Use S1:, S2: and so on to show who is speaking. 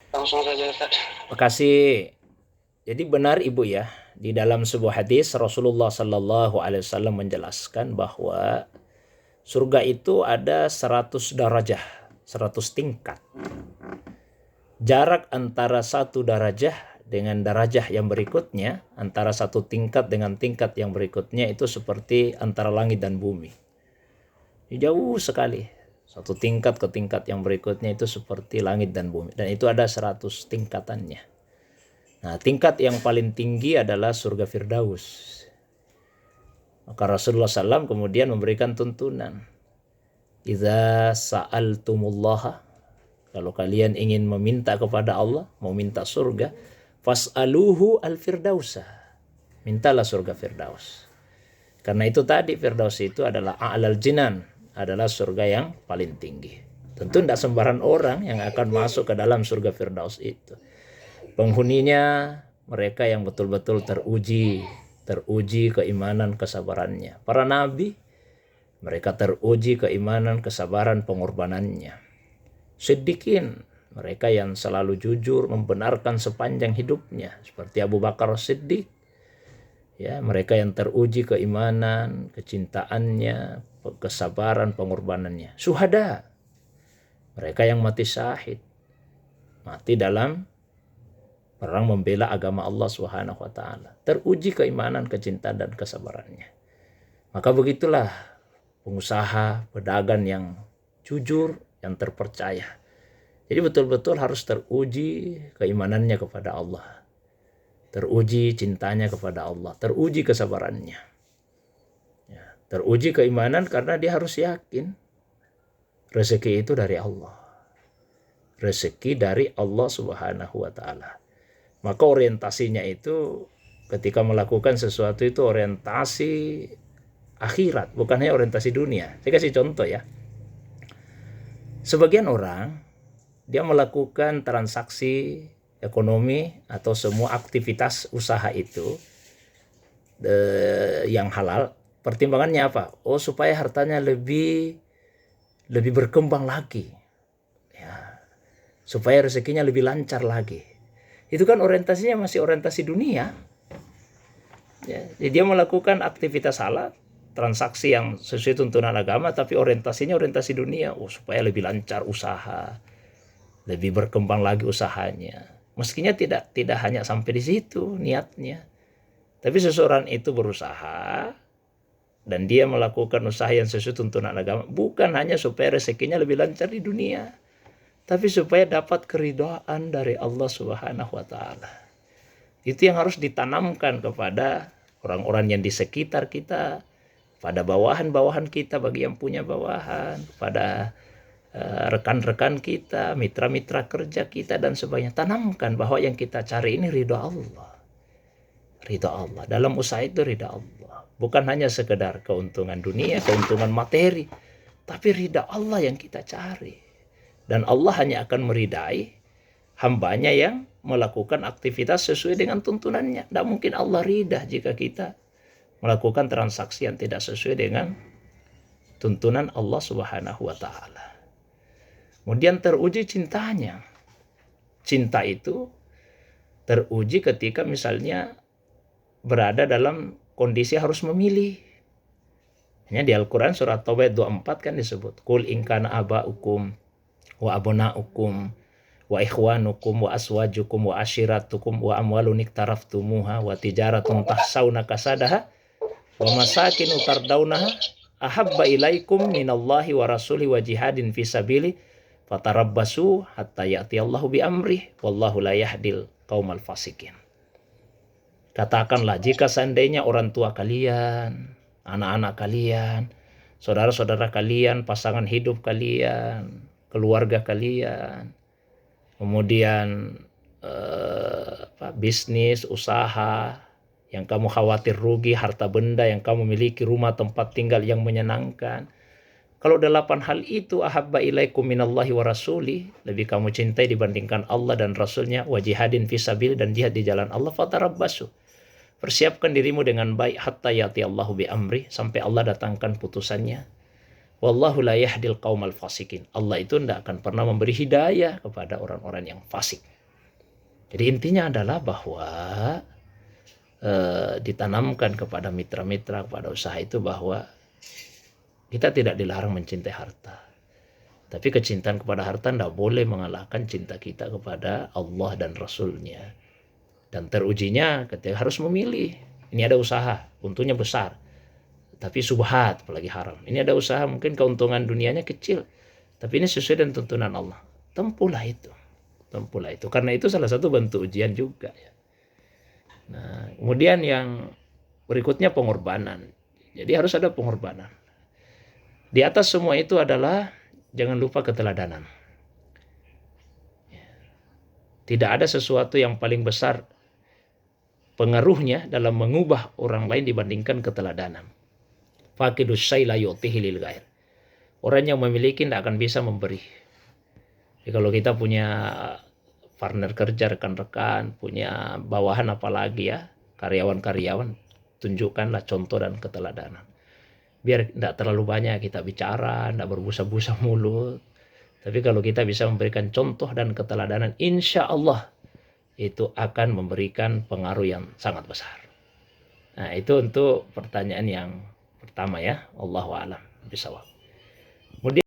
S1: Langsung saja Ustaz.
S2: Makasih. Jadi benar Ibu ya, di dalam sebuah hadis Rasulullah Sallallahu Alaihi Wasallam menjelaskan bahwa surga itu ada 100 darajah, 100 tingkat. Jarak antara satu darajah dengan darajah yang berikutnya, antara satu tingkat dengan tingkat yang berikutnya itu seperti antara langit dan bumi. Jauh sekali. Satu tingkat ke tingkat yang berikutnya itu seperti langit dan bumi. Dan itu ada 100 tingkatannya. Nah, tingkat yang paling tinggi adalah surga Firdaus. Maka Rasulullah SAW kemudian memberikan tuntunan. Idza sa'altumullaha, kalau kalian ingin meminta kepada Allah, mau minta surga, fas'aluhu al-firdausa. Mintalah surga Firdaus. Karena itu tadi Firdaus itu adalah a'lal jinan, adalah surga yang paling tinggi. Tentu tidak sembarang orang yang akan masuk ke dalam surga Firdaus itu. Penghuninya mereka yang betul-betul teruji keimanan kesabarannya. Para nabi mereka teruji keimanan kesabaran pengorbanannya. Siddiqin mereka yang selalu jujur membenarkan sepanjang hidupnya seperti Abu Bakar Siddiq. Ya, mereka yang teruji keimanan, kecintaannya, kesabaran, pengorbanannya. Syuhada mereka yang mati syahid, mati dalam perang membela agama Allah Subhanahu wa taala. Teruji keimanan, kecintaan dan kesabarannya. Maka begitulah pengusaha, pedagang yang jujur, yang terpercaya. Jadi betul-betul harus teruji keimanannya kepada Allah. Teruji cintanya kepada Allah, teruji kesabarannya. Ya, teruji keimanan karena dia harus yakin rezeki itu dari Allah. Rezeki dari Allah Subhanahu wa taala. Maka orientasinya itu ketika melakukan sesuatu itu orientasi akhirat, bukan hanya orientasi dunia. Saya kasih contoh ya. Sebagian orang dia melakukan transaksi ekonomi atau semua aktivitas usaha itu yang halal. Pertimbangannya apa? Oh, supaya hartanya lebih berkembang lagi. Ya, supaya rezekinya lebih lancar lagi. Itu kan orientasinya masih orientasi dunia. Ya, jadi dia melakukan aktivitas halal, transaksi yang sesuai tuntunan agama, tapi orientasinya orientasi dunia. Oh, supaya lebih lancar usaha, lebih berkembang lagi usahanya. Meskinya tidak hanya sampai di situ niatnya. Tapi seseorang itu berusaha dan dia melakukan usaha yang sesuai tuntunan agama bukan hanya supaya rezekinya lebih lancar di dunia, tapi supaya dapat keridhaan dari Allah Subhanahu wa taala. Itu yang harus ditanamkan kepada orang-orang yang di sekitar kita, pada bawahan-bawahan kita bagi yang punya bawahan, pada rekan-rekan kita, mitra-mitra kerja kita dan sebagainya. Tanamkan bahwa yang kita cari ini ridha Allah. Ridha Allah. Dalam usaha itu ridha Allah. Bukan hanya sekedar keuntungan dunia, keuntungan materi, tapi ridha Allah yang kita cari. Dan Allah hanya akan meridai hambanya yang melakukan aktivitas sesuai dengan tuntunannya. Tidak mungkin Allah ridha jika kita melakukan transaksi yang tidak sesuai dengan tuntunan Allah Subhanahu wa taala. Kemudian teruji cintanya. Cinta itu teruji ketika misalnya berada dalam kondisi harus memilih. Hanya di Al-Quran surat Taubah 24 kan disebut. Qul in kana aba'ukum wa abna'ukum wa ikhwanukum wa aswajukum wa ashiratukum wa amwalun iktaraftumuha wa tijaratun tahsawna kasadaha wa masakin tardawnaha ahabba ilaikum minallahi wa rasuli wa jihadin fisabili fatarabbasu hatta ya'tiyallahu bi amrih wallahu la yahdil qaumal fasikin. Katakanlah jika seandainya orang tua kalian, anak-anak kalian, saudara-saudara kalian, pasangan hidup kalian, keluarga kalian, kemudian bisnis, usaha yang kamu khawatir rugi, harta benda yang kamu miliki, rumah tempat tinggal yang menyenangkan. Kalau 8 hal itu ahabba ilaikum minallahi wa rasuli, lebih kamu cintai dibandingkan Allah dan Rasulnya, wa jihadin fisabil dan jihad di jalan Allah, fatarabbasu. Persiapkan dirimu dengan baik hatta yati Allahu bi amri, sampai Allah datangkan putusannya. Wallahu la yahdil qaumal fasikin. Allah itu tidak akan pernah memberi hidayah kepada orang-orang yang fasik. Jadi intinya adalah bahwa ditanamkan kepada mitra-mitra, kepada usaha itu bahwa kita tidak dilarang mencintai harta. Tapi kecintaan kepada harta tidak boleh mengalahkan cinta kita kepada Allah dan Rasulnya. Dan terujinya ketika harus memilih. Ini ada usaha, untungnya besar. Tapi subhat, apalagi haram. Ini ada usaha, mungkin keuntungan dunianya kecil. Tapi ini sesuai dengan tuntunan Allah. Tempuhlah itu. Tempuhlah itu. Karena itu salah satu bentuk ujian juga. Ya. Nah, kemudian yang berikutnya pengorbanan. Jadi harus ada pengorbanan. Di atas semua itu adalah jangan lupa keteladanan. Tidak ada sesuatu yang paling besar pengaruhnya dalam mengubah orang lain dibandingkan keteladanan. Faqidus syai la yu'tihi lil ghair. Orang yang memiliki tidak akan bisa memberi. Jadi kalau kita punya partner kerja, rekan-rekan, punya bawahan apalagi ya, karyawan-karyawan, tunjukkanlah contoh dan keteladanan. Biar tidak terlalu banyak kita bicara, tidak berbusa-busa mulut. Tapi kalau kita bisa memberikan contoh dan keteladanan, insya Allah itu akan memberikan pengaruh yang sangat besar. Nah, itu untuk pertanyaan yang pertama ya. Allahu a'lam bishawab. Kemudian